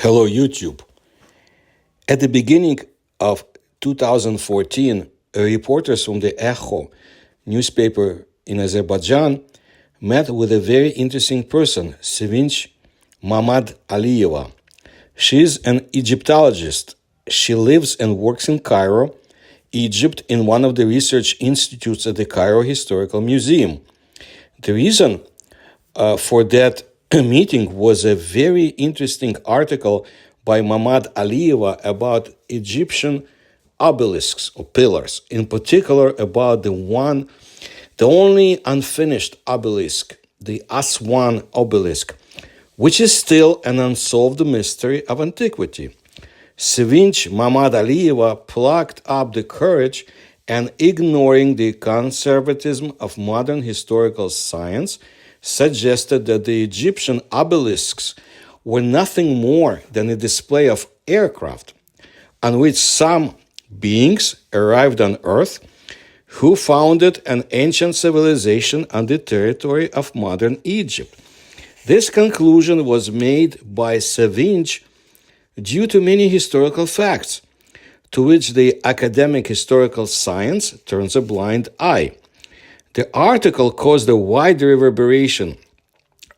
Hello, YouTube. At the beginning of 2014, reporters from the Echo newspaper in Azerbaijan met with a very interesting person, Sevinch Mamad Aliyeva. She's an Egyptologist. She lives and works in Cairo, Egypt, in one of the research institutes at the Cairo Historical Museum. The reason for that meeting was a very interesting article by Mamad Aliyeva about Egyptian obelisks or pillars, in particular about the only unfinished obelisk, the Aswan obelisk, which is still an unsolved mystery of antiquity. Sevinch Mamad Aliyeva plucked up the courage and, ignoring the conservatism of modern historical science, suggested that the Egyptian obelisks were nothing more than a display of aircraft on which some beings arrived on Earth who founded an ancient civilization on the territory of modern Egypt. This conclusion was made by Sevinch due to many historical facts, to which the academic historical science turns a blind eye. The article caused a wide reverberation.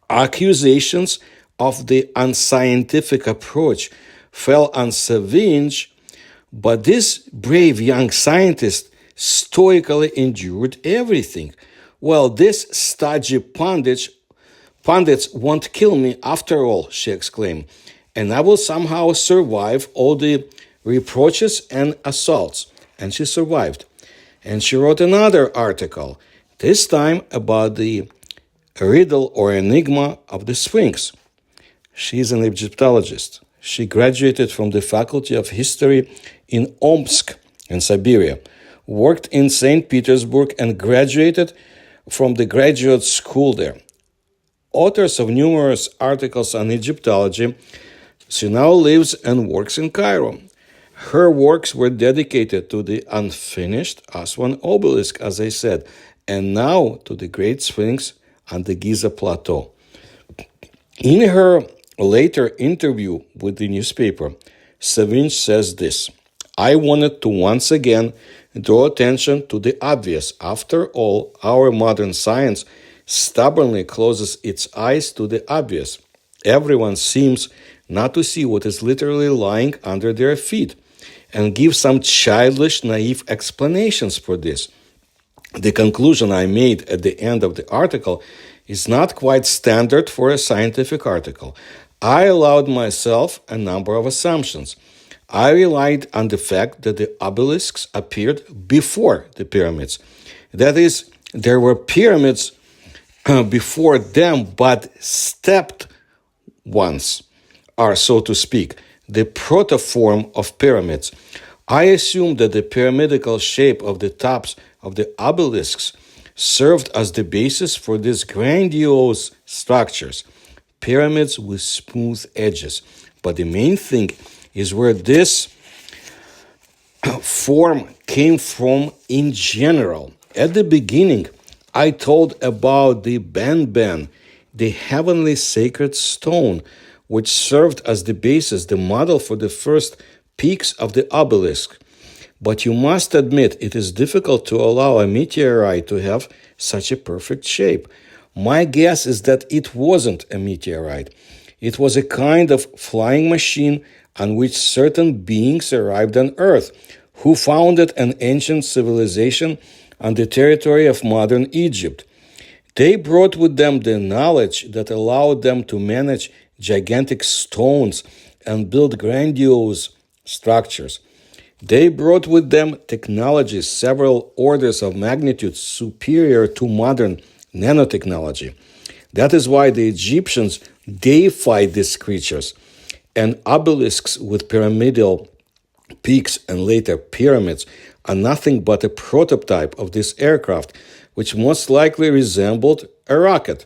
Accusations of the unscientific approach fell on Sevinch, but this brave young scientist stoically endured everything. Well, this stodgy pundits won't kill me after all, she exclaimed, and I will somehow survive all the reproaches and assaults. And she survived. And she wrote another article, this time about the riddle or enigma of the Sphinx. She is an Egyptologist. She graduated from the Faculty of History in Omsk in Siberia, worked in St. Petersburg, and graduated from the graduate school there. Authors of numerous articles on Egyptology, she now lives and works in Cairo. Her works were dedicated to the unfinished Aswan obelisk, as I said, and now to the Great Sphinx on the Giza Plateau. In her later interview with the newspaper, Sevinch says this: I wanted to once again draw attention to the obvious. After all, our modern science stubbornly closes its eyes to the obvious. Everyone seems not to see what is literally lying under their feet, and give some childish, naive explanations for this. The conclusion I made at the end of the article is not quite standard for a scientific article. I allowed myself a number of assumptions. I relied on the fact that the obelisks appeared before the pyramids. That is, there were pyramids before them, but stepped ones are, so to speak, the protoform of pyramids. I assumed that the pyramidal shape of the tops of the obelisks served as the basis for these grandiose structures, pyramids with smooth edges. But the main thing is where this form came from in general. At the beginning, I told about the Benben, the heavenly sacred stone, which served as the basis, the model for the first peaks of the obelisk. But you must admit it is difficult to allow a meteorite to have such a perfect shape. My guess is that it wasn't a meteorite. It was a kind of flying machine on which certain beings arrived on Earth, who founded an ancient civilization on the territory of modern Egypt. They brought with them the knowledge that allowed them to manage gigantic stones and build grandiose structures. They brought with them technology several orders of magnitude superior to modern nanotechnology. That is why the Egyptians deified these creatures, and obelisks with pyramidal peaks and later pyramids are nothing but a prototype of this aircraft, which most likely resembled a rocket.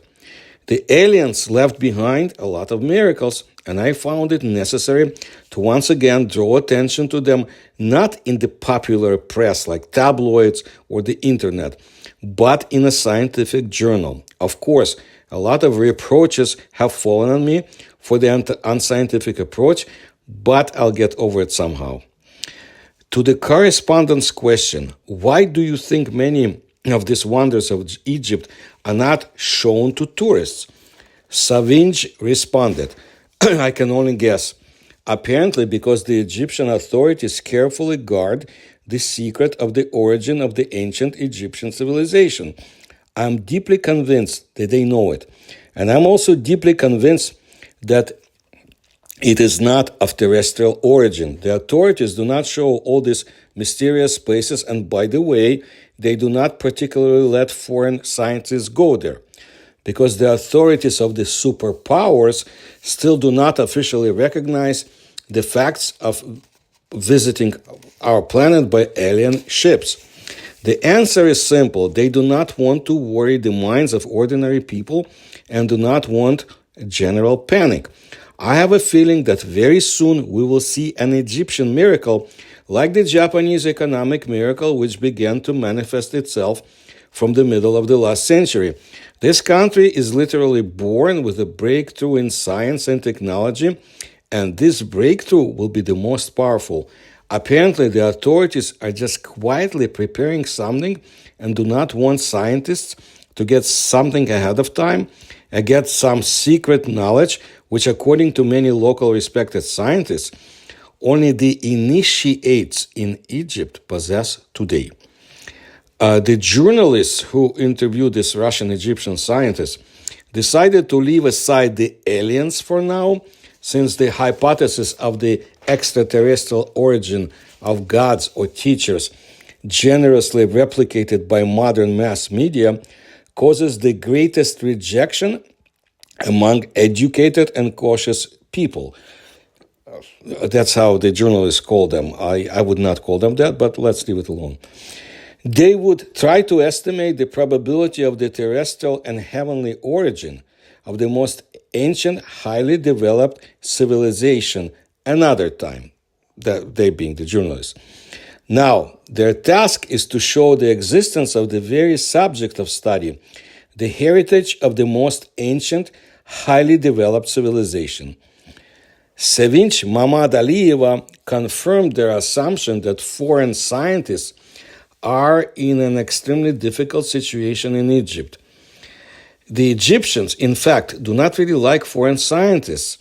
The aliens left behind a lot of miracles, and I found it necessary to once again draw attention to them, not in the popular press like tabloids or the internet, but in a scientific journal. Of course, a lot of reproaches have fallen on me for the unscientific approach, but I'll get over it somehow. To the correspondence question, why do you think many of these wonders of Egypt are not shown to tourists? Savinj responded, I can only guess. Apparently because the Egyptian authorities carefully guard the secret of the origin of the ancient Egyptian civilization. I'm deeply convinced that they know it. And I'm also deeply convinced that it is not of terrestrial origin. The authorities do not show all these mysterious places, and by the way, they do not particularly let foreign scientists go there, because the authorities of the superpowers still do not officially recognize the facts of visiting our planet by alien ships. The answer is simple. They do not want to worry the minds of ordinary people and do not want general panic. I have a feeling that very soon we will see an Egyptian miracle like the Japanese economic miracle which began to manifest itself from the middle of the last century. This country is literally born with a breakthrough in science and technology, and this breakthrough will be the most powerful. Apparently, the authorities are just quietly preparing something and do not want scientists to get something ahead of time and get some secret knowledge, which according to many local respected scientists, only the initiates in Egypt possess today. The journalists who interviewed this Russian-Egyptian scientist decided to leave aside the aliens for now, since the hypothesis of the extraterrestrial origin of gods or teachers, generously replicated by modern mass media, causes the greatest rejection among educated and cautious people. That's how the journalists call them. I would not call them that, but let's leave it alone. They would try to estimate the probability of the terrestrial and heavenly origin of the most ancient, highly developed civilization another time, they being the journalists. Now, their task is to show the existence of the very subject of study, the heritage of the most ancient, highly developed civilization. Savinj Mamad Aliyeva confirmed their assumption that foreign scientists are in an extremely difficult situation in Egypt. The Egyptians, in fact, do not really like foreign scientists,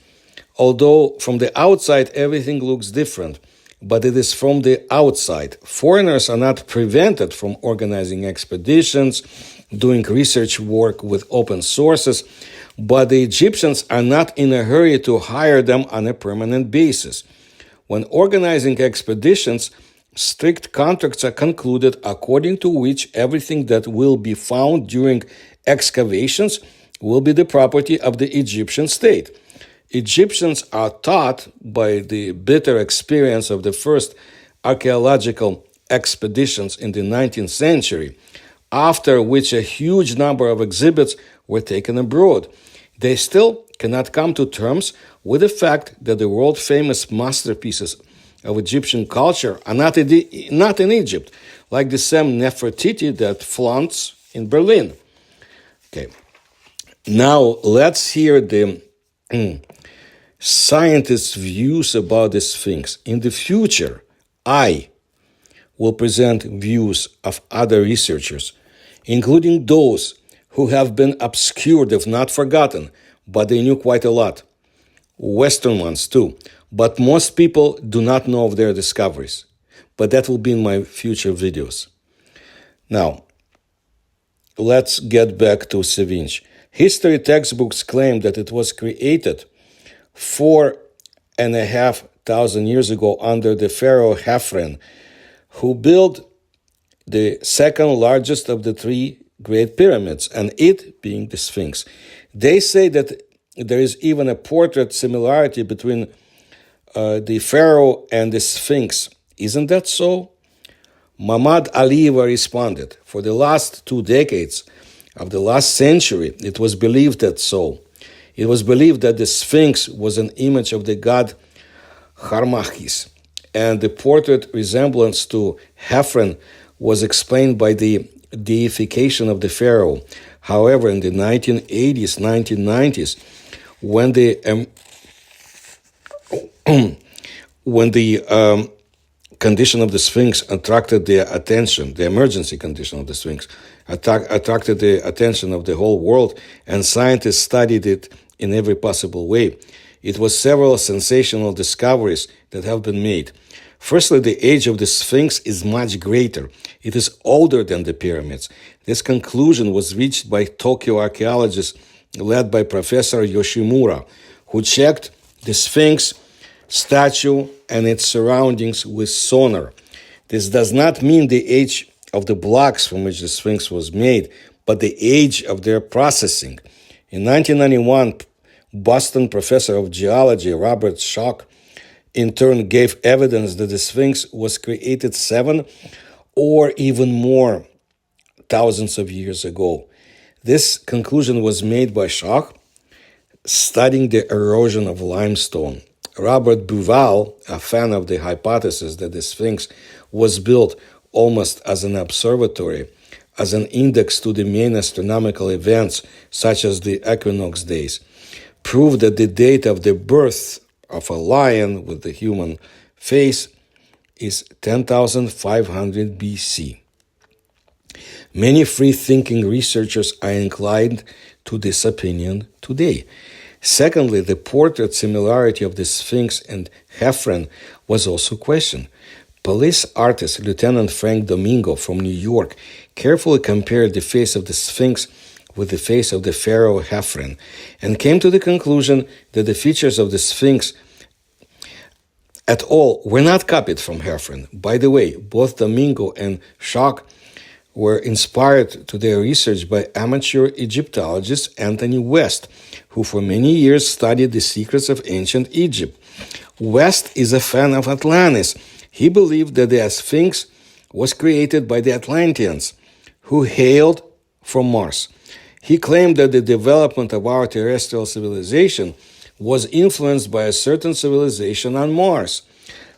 although from the outside everything looks different, but it is from the outside. Foreigners are not prevented from organizing expeditions, doing research work with open sources, but the Egyptians are not in a hurry to hire them on a permanent basis. When organizing expeditions, strict contracts are concluded according to which everything that will be found during excavations will be the property of the Egyptian state. Egyptians are taught by the bitter experience of the first archaeological expeditions in the 19th century, after which a huge number of exhibits were taken abroad. They still cannot come to terms with the fact that the world-famous masterpieces of Egyptian culture are not in Egypt, like the same Nefertiti that flaunts in Berlin. Okay, now let's hear the scientists' views about the Sphinx. In the future, I will present views of other researchers, including those who have been obscured, if not forgotten, but they knew quite a lot. Western ones too. But most people do not know of their discoveries. But that will be in my future videos. Now, let's get back to Savinj. History textbooks claim that it was created 4,500 years ago under the pharaoh Khafren, who built the second largest of the three great pyramids, and it being the Sphinx. They say that there is even a portrait similarity between the pharaoh and the Sphinx. Isn't that so? Mamad Aliyeva responded, for the last 2 decades of the last century, it was believed that so. It was believed that the Sphinx was an image of the god Harmachis, and the portrait resemblance to Khafren was explained by the deification of the pharaoh. However, in the 1980s, 1990s, when the when the condition of the Sphinx attracted their attention, the emergency condition of the Sphinx attracted the attention of the whole world, and scientists studied it in every possible way. It was several sensational discoveries that have been made. Firstly, the age of the Sphinx is much greater. It is older than the pyramids. This conclusion was reached by Tokyo archaeologists led by Professor Yoshimura, who checked the Sphinx statue and its surroundings with sonar. This does not mean the age of the blocks from which the Sphinx was made, but the age of their processing. In 1991, Boston professor of geology Robert Schoch in turn gave evidence that the Sphinx was created 7 or even more thousands of years ago. This conclusion was made by Schoch studying the erosion of limestone. Robert Bauval, a fan of the hypothesis that the Sphinx was built almost as an observatory, as an index to the main astronomical events such as the equinox days, proved that the date of the birth of a lion with the human face is 10,500 BC. Many free-thinking researchers are inclined to this opinion today. Secondly, the portrait similarity of the Sphinx and Heffron was also questioned. Police artist Lieutenant Frank Domingo from New York carefully compared the face of the Sphinx with the face of the pharaoh Heffron and came to the conclusion that the features of the Sphinx at all were not copied from Heffron. By the way, both Domingo and Schoch were inspired to their research by amateur Egyptologist Anthony West, who for many years studied the secrets of ancient Egypt. West is a fan of Atlantis. He believed that the Sphinx was created by the Atlanteans, who hailed from Mars. He claimed that the development of our terrestrial civilization was influenced by a certain civilization on Mars.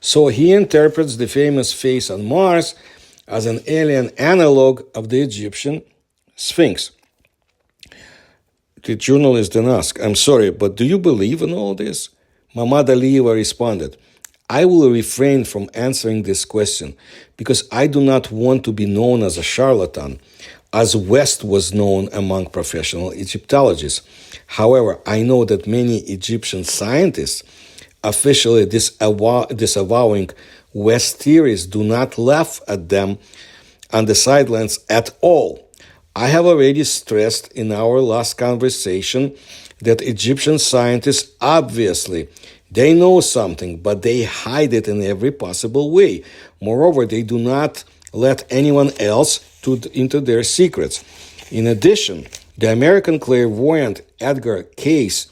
So he interprets the famous face on Mars as an alien analog of the Egyptian Sphinx. The journalist then asked, "I'm sorry, but do you believe in all this?" Mamad Aliyeva responded, "I will refrain from answering this question because I do not want to be known as a charlatan, as West was known among professional Egyptologists. However, I know that many Egyptian scientists officially disavowing West theories do not laugh at them on the sidelines at all. I have already stressed in our last conversation that Egyptian scientists obviously they know something, but they hide it in every possible way. Moreover, they do not let anyone else into their secrets. In addition, the American clairvoyant Edgar Cayce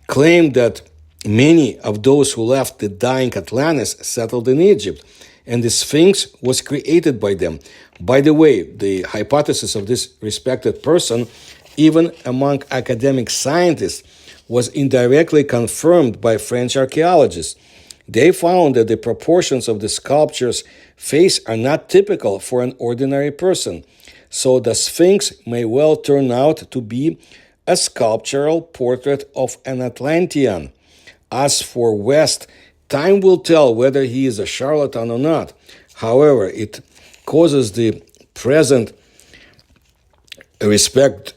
claimed that many of those who left the dying Atlantis settled in Egypt, and the Sphinx was created by them. By the way, the hypothesis of this respected person, even among academic scientists, was indirectly confirmed by French archaeologists. They found that the proportions of the sculpture's face are not typical for an ordinary person, so the Sphinx may well turn out to be a sculptural portrait of an Atlantean. As for West, time will tell whether he is a charlatan or not. However, it causes the present respect,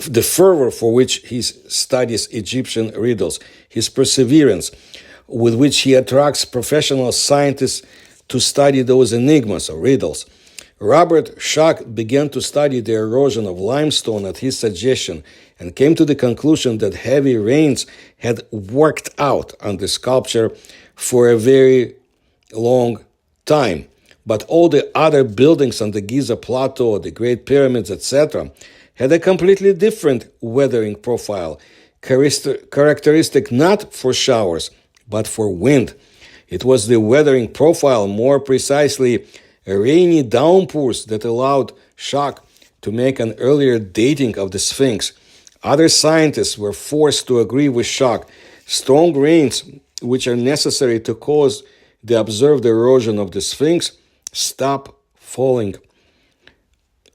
the fervor for which he studies Egyptian riddles, his perseverance with which he attracts professional scientists to study those enigmas or riddles. Robert Schoch began to study the erosion of limestone at his suggestion and came to the conclusion that heavy rains had worked out on the sculpture for a very long time. But all the other buildings on the Giza Plateau, the Great Pyramids, etc., had a completely different weathering profile, characteristic not for showers, but for wind. It was the weathering profile, more precisely rainy downpours, that allowed Schoch to make an earlier dating of the Sphinx. Other scientists were forced to agree with Schoch. Strong rains, which are necessary to cause the observed erosion of the Sphinx, stop falling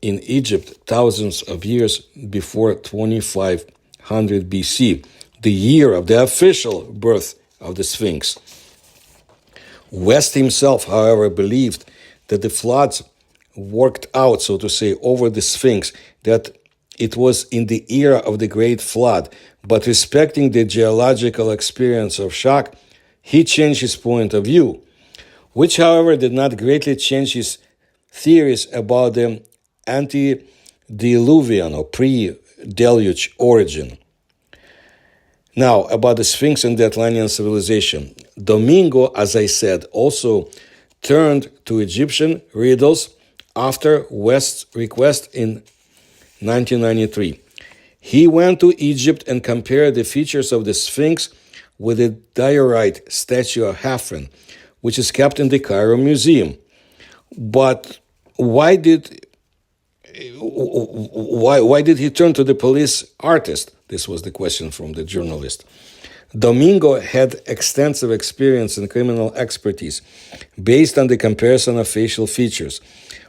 in Egypt thousands of years before 2500 BC. the year of the official birth of the Sphinx. West himself, however, believed that the floods worked out, so to say, over the Sphinx, that it was in the era of the Great Flood, but respecting the geological experience of shock, he changed his point of view, which, however, did not greatly change his theories about the antediluvian or pre-deluge origin. Now, about the Sphinx and the Atlantean civilization. Domingo, as I said, also turned to Egyptian riddles after West's request in 1993. He went to Egypt and compared the features of the Sphinx with the diorite statue of Hafren, which is kept in the Cairo Museum. But why did he turn to the police artist? This was the question from the journalist. Domingo had extensive experience in criminal expertise based on the comparison of facial features.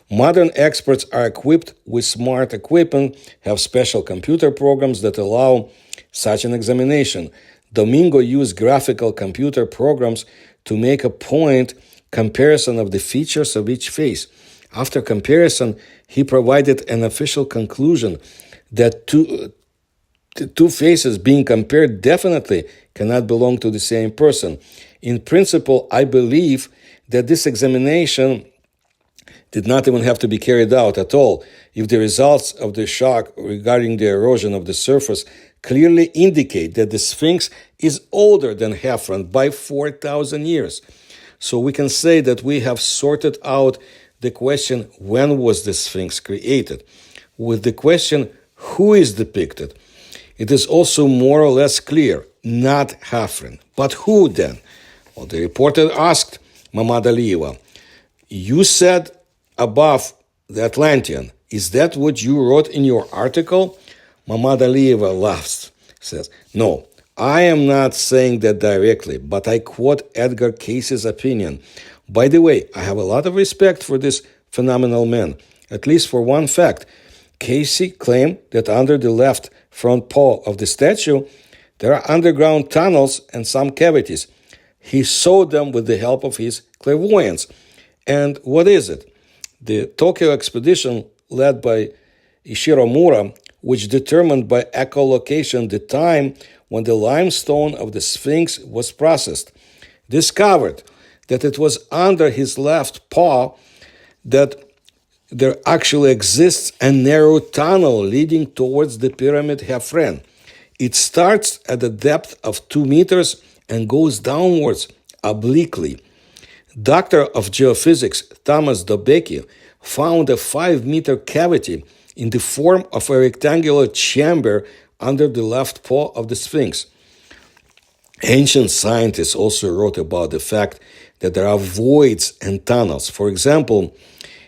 Modern experts are equipped with smart equipment, have special computer programs that allow such an examination. Domingo used graphical computer programs to make a point comparison of the features of each face. After comparison, he provided an official conclusion that two faces being compared definitely cannot belong to the same person. In principle, I believe that this examination did not even have to be carried out at all if the results of the shock regarding the erosion of the surface clearly indicate that the Sphinx is older than Hafren by 4,000 years. So we can say that we have sorted out the question, when was the Sphinx created? With the question, who is depicted? It is also more or less clear, not Hafren. But who then? Well, the reporter asked Mamad Aliyeva, you said above the Atlantean. Is that what you wrote in your article? Mamad Aliyeva laughs, says, no, I am not saying that directly, but I quote Edgar Cayce's opinion. By the way, I have a lot of respect for this phenomenal man, at least for one fact. Cayce claimed that under the left front paw of the statue, there are underground tunnels and some cavities. He saw them with the help of his clairvoyance. And what is it? The Tokyo expedition led by Ishiro Mura, which determined by echolocation the time when the limestone of the Sphinx was processed, discovered that it was under his left paw that there actually exists a narrow tunnel leading towards the pyramid Hafren. It starts at a depth of 2 meters and goes downwards obliquely. Doctor of geophysics Thomas Dobecki found a 5-meter cavity in the form of a rectangular chamber under the left paw of the Sphinx. Ancient scientists also wrote about the fact that there are voids and tunnels. For example,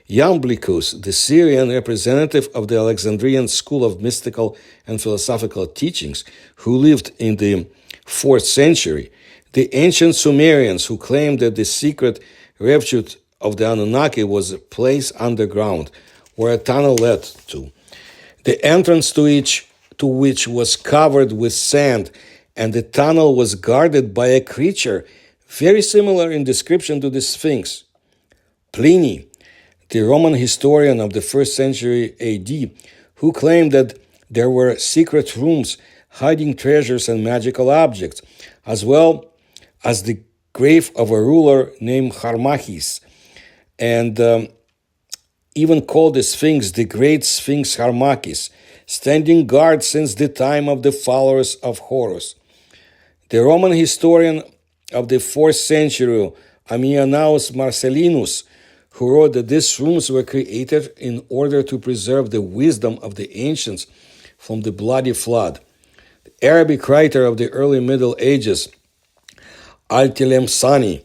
Iamblichus, the Syrian representative of the Alexandrian school of mystical and philosophical teachings, who lived in the 4th century, the ancient Sumerians who claimed that the secret refuge of the Anunnaki was a place underground where a tunnel led to, the entrance to which was covered with sand, and the tunnel was guarded by a creature very similar in description to the Sphinx. Pliny, the Roman historian of the 1st century AD, who claimed that there were secret rooms hiding treasures and magical objects, as well as the grave of a ruler named Harmachis, and even called the Sphinx the Great Sphinx Harmachis, standing guard since the time of the followers of Horus. The Roman historian of the 4th century, Ammianus Marcellinus, who wrote that these rooms were created in order to preserve the wisdom of the ancients from the bloody flood. The Arabic writer of the early Middle Ages, Al-Tilemsani,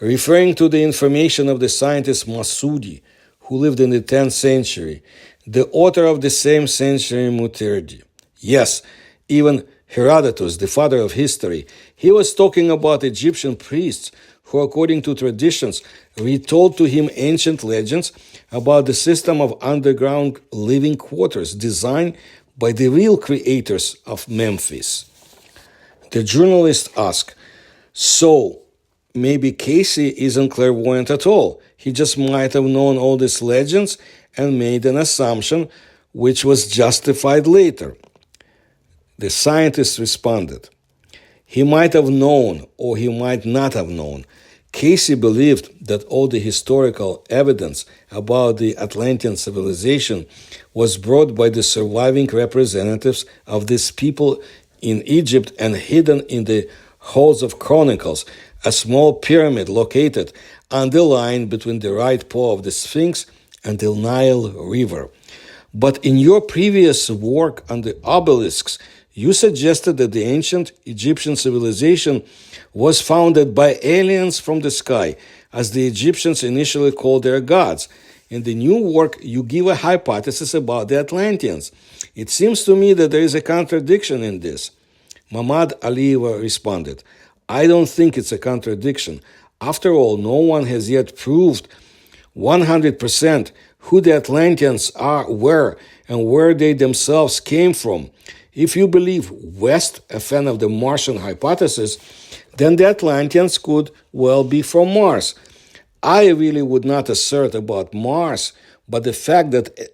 referring to the information of the scientist Masudi, who lived in the 10th century, the author of the same century, Muterdi. Yes, even Herodotus, the father of history, he was talking about Egyptian priests who, according to traditions, retold to him ancient legends about the system of underground living quarters designed by the real creators of Memphis. The journalist asked, so maybe Casey isn't clairvoyant at all. He just might have known all these legends and made an assumption which was justified later. The scientist responded, he might have known or he might not have known. Casey believed that all the historical evidence about the Atlantean civilization was brought by the surviving representatives of these people in Egypt and hidden in the halls of chronicles, a small pyramid located on the line between the right paw of the Sphinx and the Nile River. But in your previous work on the obelisks, you suggested that the ancient Egyptian civilization was founded by aliens from the sky, as the Egyptians initially called their gods. In the new work, you give a hypothesis about the Atlanteans. It seems to me that there is a contradiction in this. Mamad Aliyeva responded, I don't think it's a contradiction. After all, no one has yet proved 100% who the Atlanteans were and where they themselves came from. If you believe West, a fan of the Martian hypothesis, then the Atlanteans could well be from Mars. I really would not assert about Mars, but the fact that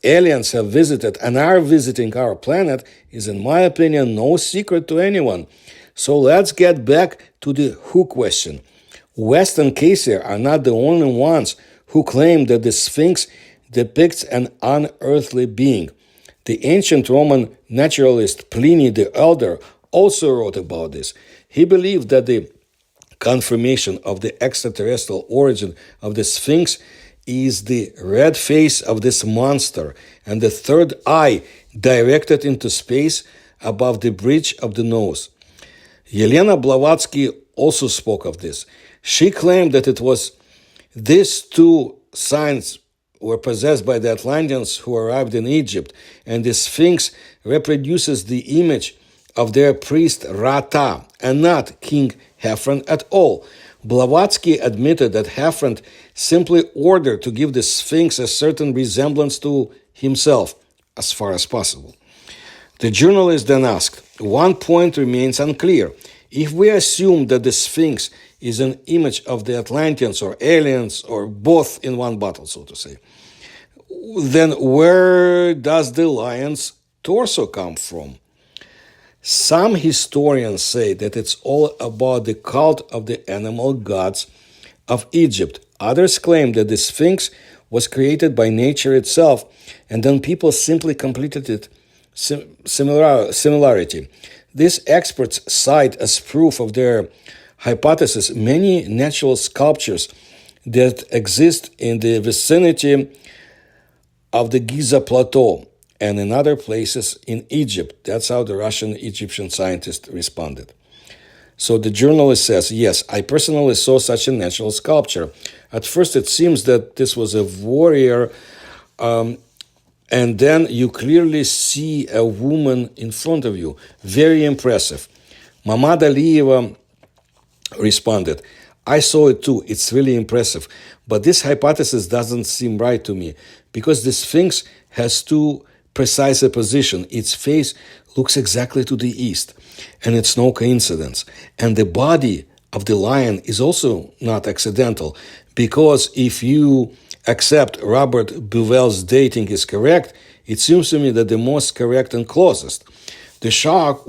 aliens have visited and are visiting our planet is, in my opinion, no secret to anyone. So let's get back to the who question. West and Casey are not the only ones who claim that the Sphinx depicts an unearthly being. The ancient Roman naturalist Pliny the Elder also wrote about this. He believed that the confirmation of the extraterrestrial origin of the Sphinx is the red face of this monster and the third eye directed into space above the bridge of the nose. Yelena Blavatsky also spoke of this. She claimed that it was these two signs were possessed by the Atlanteans who arrived in Egypt, and the Sphinx reproduces the image of their priest Ra-Ta, and not King Heffron at all. Blavatsky admitted that Heffron simply ordered to give the Sphinx a certain resemblance to himself, as far as possible. The journalist then asked, one point remains unclear. If we assume that the Sphinx is an image of the Atlanteans or aliens or both in one bottle, so to say, then where does the lion's torso come from? Some historians say that it's all about the cult of the animal gods of Egypt. Others claim that the Sphinx was created by nature itself, and then people simply completed its similarity. These experts cite as proof of their hypothesis many natural sculptures that exist in the vicinity of the Giza Plateau and in other places in Egypt. That's how the Russian-Egyptian scientist responded. So the journalist says, yes, I personally saw such a natural sculpture. At first it seems that this was a warrior, and then you clearly see a woman in front of you. Very impressive. Mamad Aliyeva responded, I saw it too. It's really impressive. But this hypothesis doesn't seem right to me because the Sphinx has too precise a position. Its face looks exactly to the east, and it's no coincidence. And the body of the lion is also not accidental, because if you accept Robert Bouvel's dating is correct, it seems to me that the most correct and closest. The shock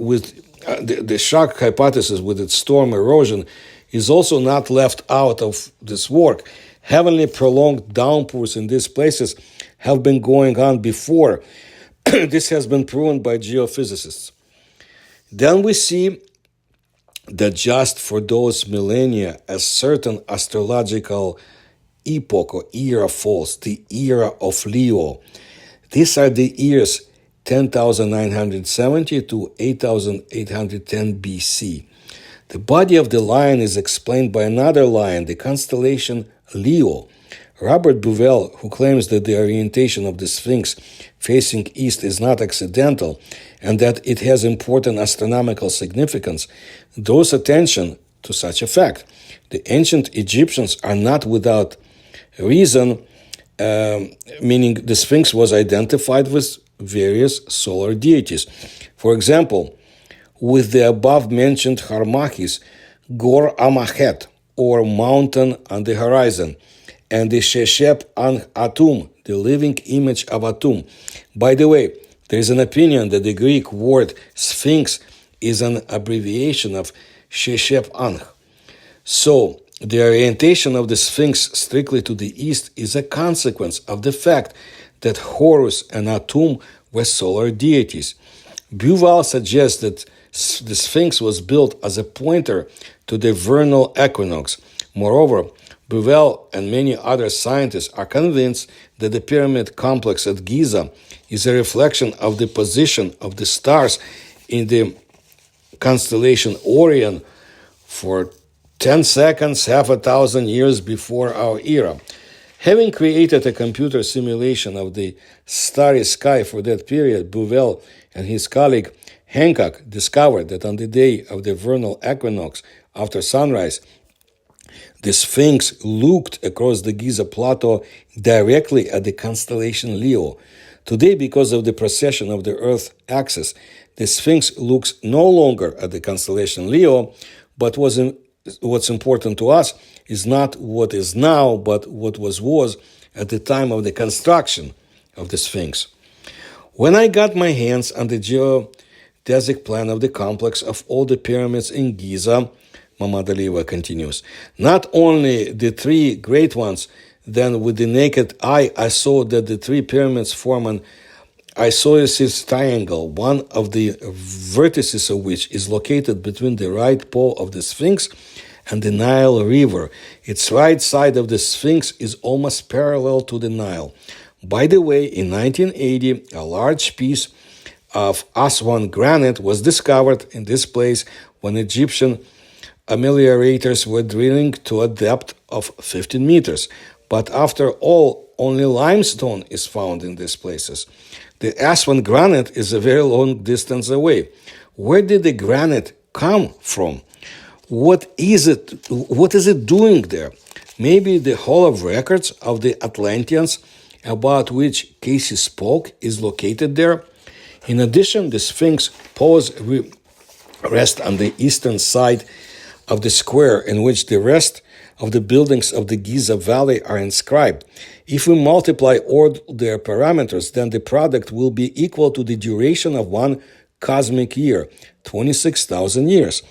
hypothesis with its storm erosion is also not left out of this work. Heavily prolonged downpours in these places have been going on before. This has been proven by geophysicists. Then we see that just for those millennia, a certain astrological epoch or era falls, the era of Leo. These are the years 10,970 to 8,810 BC. The body of the lion is explained by another lion, the constellation Leo. Robert Bouvel, who claims that the orientation of the Sphinx facing east is not accidental and that it has important astronomical significance, draws attention to such a fact. The ancient Egyptians are not without reason, meaning the Sphinx was identified with various solar deities. For example, with the above-mentioned Harmachis, Gor Amachet, or mountain on the horizon, and the Sheshep An Atum, the living image of Atum. By the way, there is an opinion that the Greek word Sphinx is an abbreviation of Sheshep An. So, the orientation of the Sphinx strictly to the east is a consequence of the fact that Horus and Atum were solar deities. Buval suggests that the Sphinx was built as a pointer to the vernal equinox. Moreover, Buval and many other scientists are convinced that the pyramid complex at Giza is a reflection of the position of the stars in the constellation Orion for 10 seconds, half a thousand years before our era. Having created a computer simulation of the starry sky for that period, Buvel and his colleague Hancock discovered that on the day of the vernal equinox after sunrise, the Sphinx looked across the Giza Plateau directly at the constellation Leo. Today, because of the precession of the Earth axis, the Sphinx looks no longer at the constellation Leo, but what's important to us is not what is now, but what was at the time of the construction of the Sphinx. When I got my hands on the geodesic plan of the complex of all the pyramids in Giza, Mamadaliva continues, not only the three great ones, then with the naked eye I saw that the three pyramids form an isosceles triangle, one of the vertices of which is located between the right pole of the Sphinx and the Nile River. Its right side of the Sphinx is almost parallel to the Nile. By the way, in 1980, a large piece of Aswan granite was discovered in this place when Egyptian ameliorators were drilling to a depth of 15 meters. But after all, only limestone is found in these places. The Aswan granite is a very long distance away. Where did the granite come from? What is it doing there? Maybe the Hall of Records of the Atlanteans, about which Casey spoke, is located there. In addition, the Sphinx pose rests on the eastern side of the square in which the rest of the buildings of the Giza Valley are inscribed. If we multiply all their parameters, then the product will be equal to the duration of one cosmic year, 26,000 years.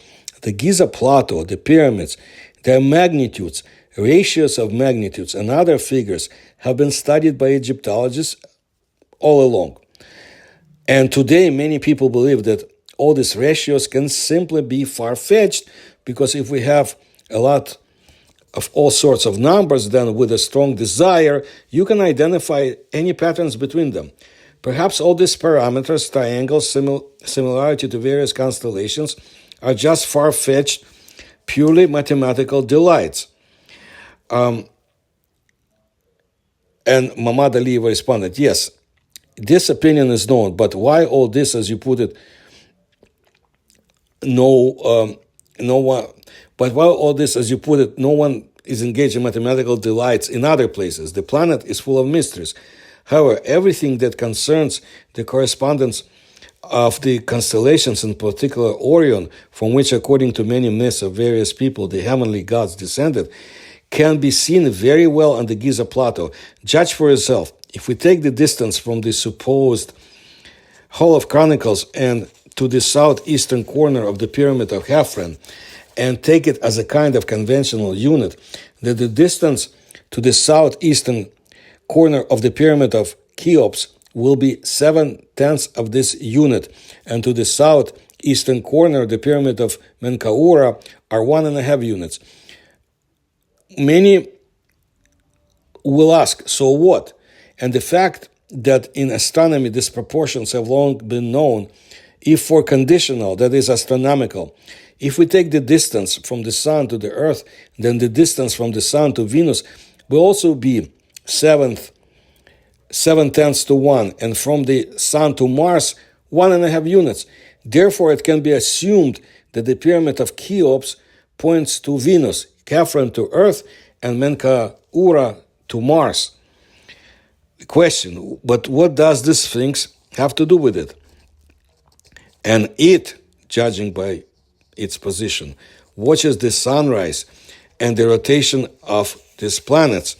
The Giza Plateau, the pyramids, their magnitudes, ratios of magnitudes, and other figures have been studied by Egyptologists all along. And today, many people believe that all these ratios can simply be far-fetched, because if we have a lot of all sorts of numbers, then with a strong desire, you can identify any patterns between them. Perhaps all these parameters, triangles, similarity to various constellations, are just far-fetched, purely mathematical delights. And Mamad Aliyev responded, yes, this opinion is known, but why all this, as you put it, no one is engaged in mathematical delights in other places. The planet is full of mysteries. However, everything that concerns the correspondence of the constellations, in particular Orion, from which, according to many myths of various people, the heavenly gods descended, can be seen very well on the Giza Plateau. Judge for yourself. If we take the distance from the supposed Hall of Chronicles and to the southeastern corner of the Pyramid of Khafre and take it as a kind of conventional unit, that the distance to the southeastern corner of the Pyramid of Cheops will be 7/10 of this unit, and to the southeastern corner of the Pyramid of Menkaura are 1.5 units. Many will ask, so what? And the fact that in astronomy these proportions have long been known, if for conditional, that is astronomical, if we take the distance from the Sun to the Earth, then the distance from the Sun to Venus will also be 7/10 to 1, and from the Sun to Mars, 1.5 units. Therefore, it can be assumed that the Pyramid of Cheops points to Venus, Khafre to Earth, and Menkaura to Mars. Question, but what does this Sphinx have to do with it? And it judging by its position, watches the sunrise and the rotation of these planets.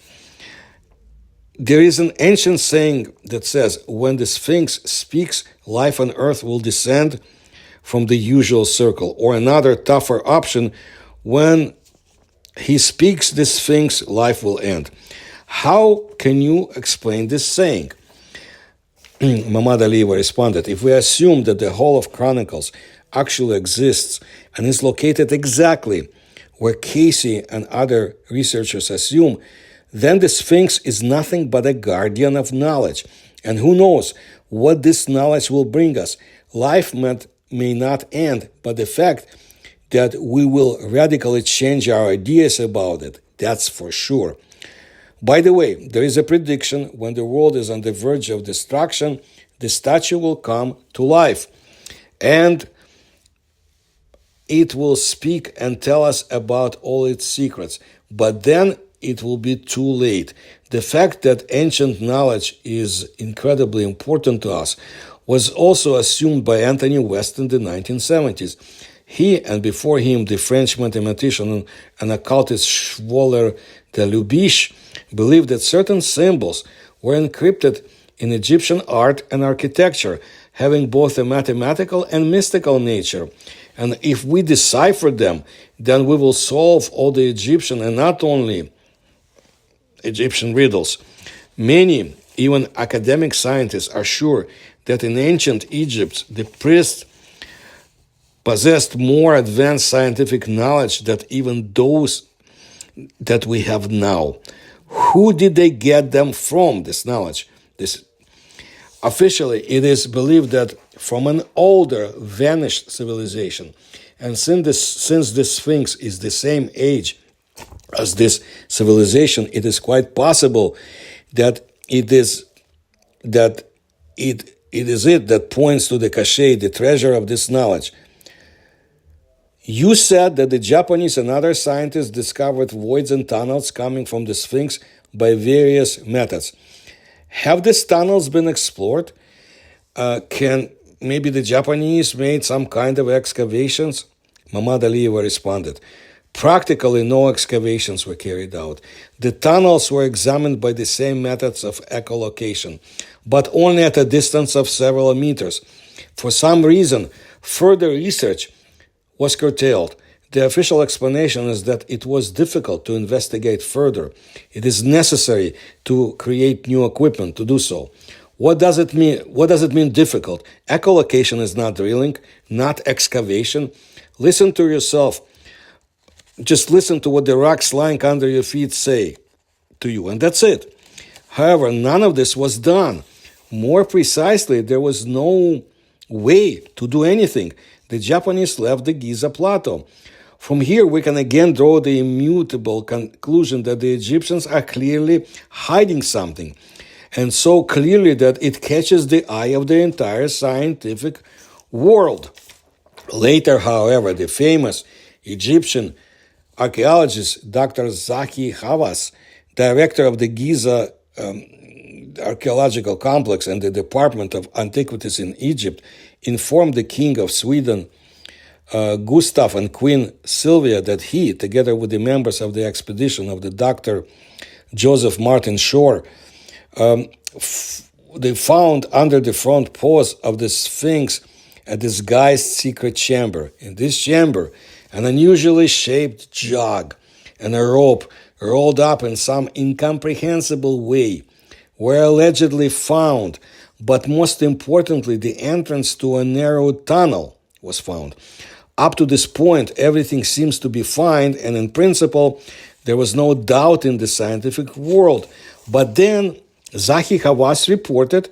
There is an ancient saying that says, when the Sphinx speaks, life on Earth will descend from the usual circle. Or another tougher option, when he speaks, the Sphinx, life will end. How can you explain this saying? Mamad Alieva responded, if we assume that the whole of Chronicles actually exists and is located exactly where Casey and other researchers assume, then the Sphinx is nothing but a guardian of knowledge. And who knows what this knowledge will bring us. Life may not end, but the fact that we will radically change our ideas about it, that's for sure. By the way, there is a prediction when the world is on the verge of destruction, the statue will come to life. And it will speak and tell us about all its secrets. But then it will be too late. The fact that ancient knowledge is incredibly important to us was also assumed by Anthony West in the 1970s. He, and before him, the French mathematician and occultist Schwaller de Lubiche, believed that certain symbols were encrypted in Egyptian art and architecture, having both a mathematical and mystical nature. And if we decipher them, then we will solve all the Egyptian and not only Egyptian riddles. Many, even academic scientists, are sure that in ancient Egypt, the priests possessed more advanced scientific knowledge than even those that we have now. Who did they get them from, this knowledge? Officially, it is believed that from an older, vanished civilization. And since the Sphinx is the same age as this civilization, it is quite possible that it is that points to the cache, the treasure of this knowledge. You said that the Japanese and other scientists discovered voids and tunnels coming from the Sphinx by various methods. Have these tunnels been explored? Can maybe the Japanese made some kind of excavations? Mamad Alieva responded, practically no excavations were carried out. The tunnels were examined by the same methods of echolocation, but only at a distance of several meters. For some reason, further research was curtailed. The official explanation is that it was difficult to investigate further. It is necessary to create new equipment to do so. What does it mean? What does it mean difficult? Echolocation is not drilling, not excavation. Listen to yourself. Just listen to what the rocks lying under your feet say to you, and that's it. However, none of this was done. More precisely, there was no way to do anything. The Japanese left the Giza Plateau. From here, we can again draw the immutable conclusion that the Egyptians are clearly hiding something, and so clearly that it catches the eye of the entire scientific world. Later, however, the famous Egyptian archaeologist Dr. Zahi Hawass, director of the Giza archaeological complex and the Department of Antiquities in Egypt, informed the King of Sweden, Gustav, and Queen Sylvia that he, together with the members of the expedition of the Dr. Joseph Martin Shore, they found under the front paws of the Sphinx a disguised secret chamber. In this chamber, an unusually shaped jug and a rope rolled up in some incomprehensible way were allegedly found, but most importantly, the entrance to a narrow tunnel was found. Up to this point, everything seems to be fine, and in principle, there was no doubt in the scientific world. But then Zahi Hawass reported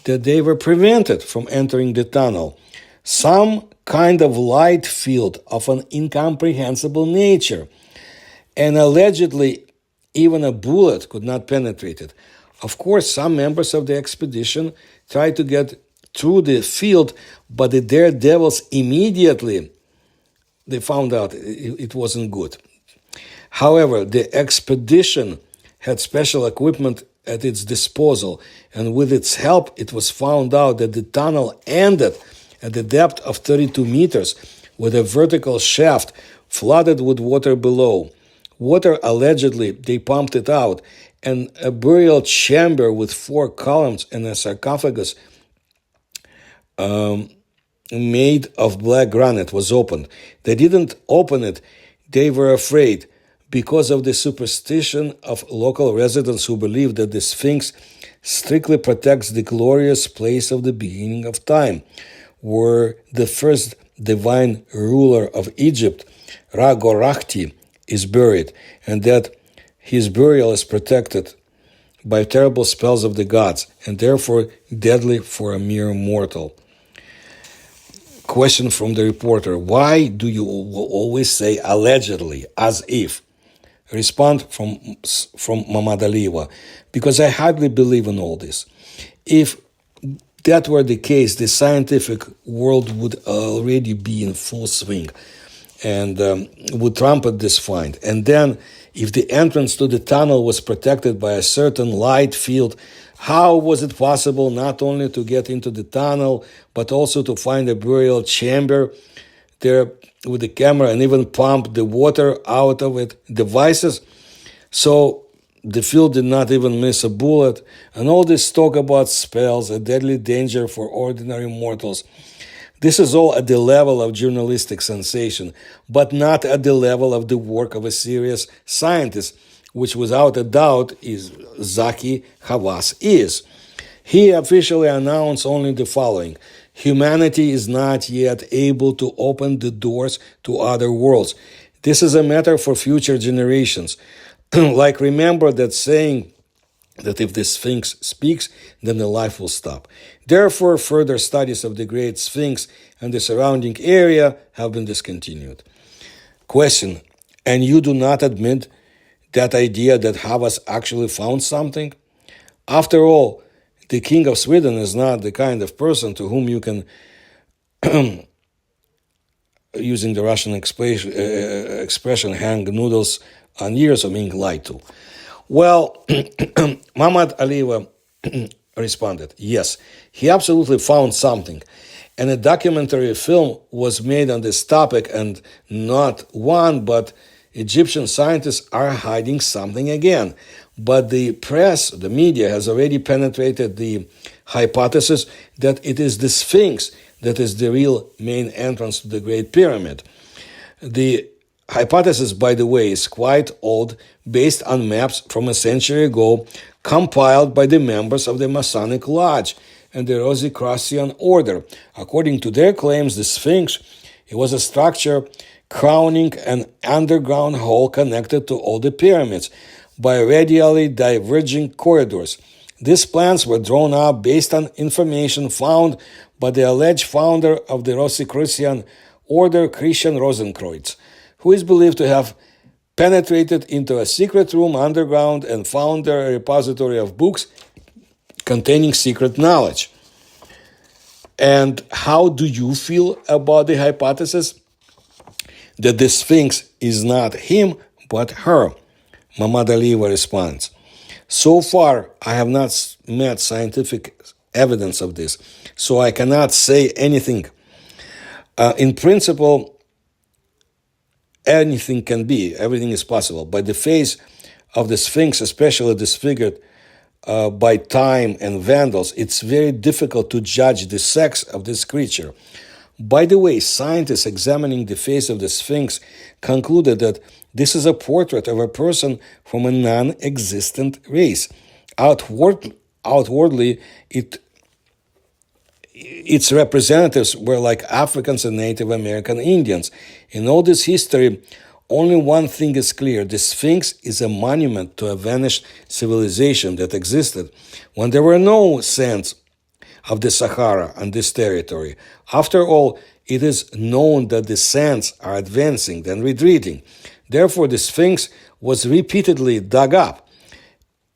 that they were prevented from entering the tunnel. Some kind of light field of an incomprehensible nature, and allegedly even a bullet could not penetrate it. Of course, some members of the expedition tried to get through the field, but the daredevils immediately they found out it wasn't good. However, the expedition had special equipment at its disposal, and with its help, it was found out that the tunnel ended at the depth of 32 meters with a vertical shaft flooded with water below. Water, allegedly, they pumped it out, and a burial chamber with 4 columns and a sarcophagus made of black granite was opened. They didn't open it, they were afraid, because of the superstition of local residents who believe that the Sphinx strictly protects the glorious place of the beginning of time, where the first divine ruler of Egypt, Ra-Gorachti, is buried, and that his burial is protected by terrible spells of the gods, and therefore deadly for a mere mortal. Question from the reporter: why do you always say allegedly, as if? Respond from Mamad Aliyeva: because I hardly believe in all this. If that were the case, the scientific world would already be in full swing and would trumpet this find. And then, if the entrance to the tunnel was protected by a certain light field, how was it possible not only to get into the tunnel, but also to find a burial chamber there with the camera and even pump the water out of it, devices? So the field did not even miss a bullet. And all this talk about spells, a deadly danger for ordinary mortals, this is all at the level of journalistic sensation, but not at the level of the work of a serious scientist, which without a doubt is Zaki Hawass is. He officially announced only the following: humanity is not yet able to open the doors to other worlds. This is a matter for future generations. Like, remember that saying that if the Sphinx speaks, then the life will stop. Therefore, further studies of the Great Sphinx and the surrounding area have been discontinued. Question: and you do not admit that idea that Havas actually found something? After all, the King of Sweden is not the kind of person to whom you can, using the Russian expression, hang noodles on ears of being lied to. Well, Mamad Aliyeva responded, yes, he absolutely found something. And a documentary film was made on this topic, and not one, but Egyptian scientists are hiding something again. But the press, the media, has already penetrated the hypothesis that it is the Sphinx that is the real main entrance to the Great Pyramid. The hypothesis, by the way, is quite old, based on maps from a century ago, compiled by the members of the Masonic Lodge and the Rosicrucian Order. According to their claims, the Sphinx, it was a structure crowning an underground hall connected to all the pyramids by radially diverging corridors. These plans were drawn up based on information found by the alleged founder of the Rosicrucian Order, Christian Rosenkreuz, who is believed to have penetrated into a secret room underground and found there a repository of books containing secret knowledge. And how do you feel about the hypothesis that the Sphinx is not him, but her? Mamad Aliyeva responds, so far, I have not met scientific evidence of this, so I cannot say anything. In principle, anything can be, everything is possible, but the face of the Sphinx, especially disfigured by time and vandals, it's very difficult to judge the sex of this creature. By the way, scientists examining the face of the Sphinx concluded that this is a portrait of a person from a non-existent race. Outwardly, its representatives were like Africans and Native American Indians. In all this history, only one thing is clear: the Sphinx is a monument to a vanished civilization that existed when there were no sands of the Sahara on this territory. After all, it is known that the sands are advancing and retreating. Therefore, the Sphinx was repeatedly dug up,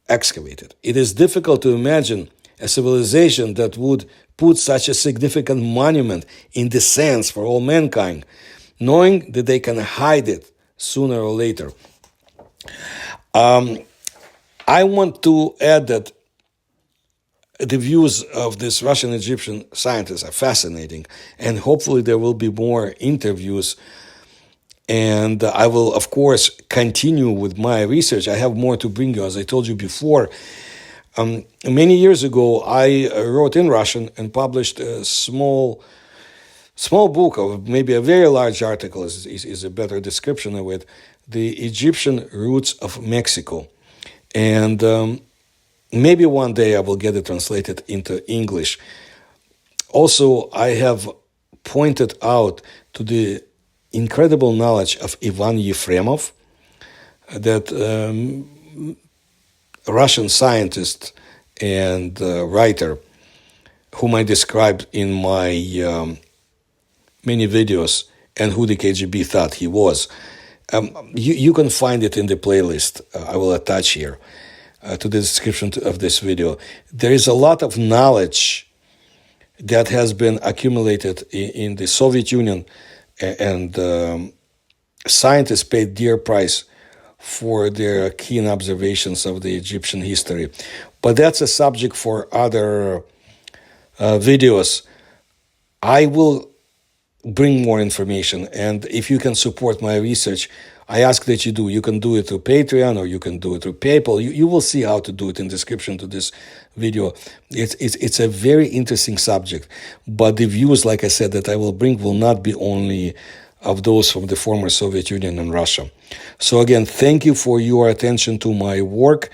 excavated. It is difficult to imagine a civilization that would put such a significant monument in the sands for all mankind, knowing that they can hide it sooner or later. I want to add that the views of this Russian Egyptian scientists are fascinating, and hopefully there will be more interviews. And I will, of course, continue with my research. I have more to bring you, as I told you before. Many years ago, I wrote in Russian and published a small book, of maybe a very large article is a better description of it, The Egyptian Roots of Mexico. And maybe one day I will get it translated into English. Also, I have pointed out to the incredible knowledge of Ivan Yefremov, that Russian scientist and writer whom I described in my many videos, and who the KGB thought he was. You can find it in the playlist I will attach here to the description of this video. There is a lot of knowledge that has been accumulated in the Soviet Union, and scientists paid dear price for their keen observations of the Egyptian history. But that's a subject for other videos. I will bring more information, and if you can support my research, I ask that you do. You can do it through Patreon, or you can do it through PayPal. You will see how to do it in the description to this video. It's a very interesting subject, but the views, like I said, that I will bring will not be only of those from the former Soviet Union and Russia. So again, thank you for your attention to my work,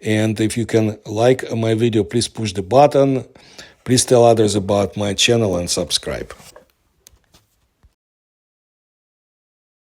and if you can like my video, please push the button. Please tell others about my channel and subscribe.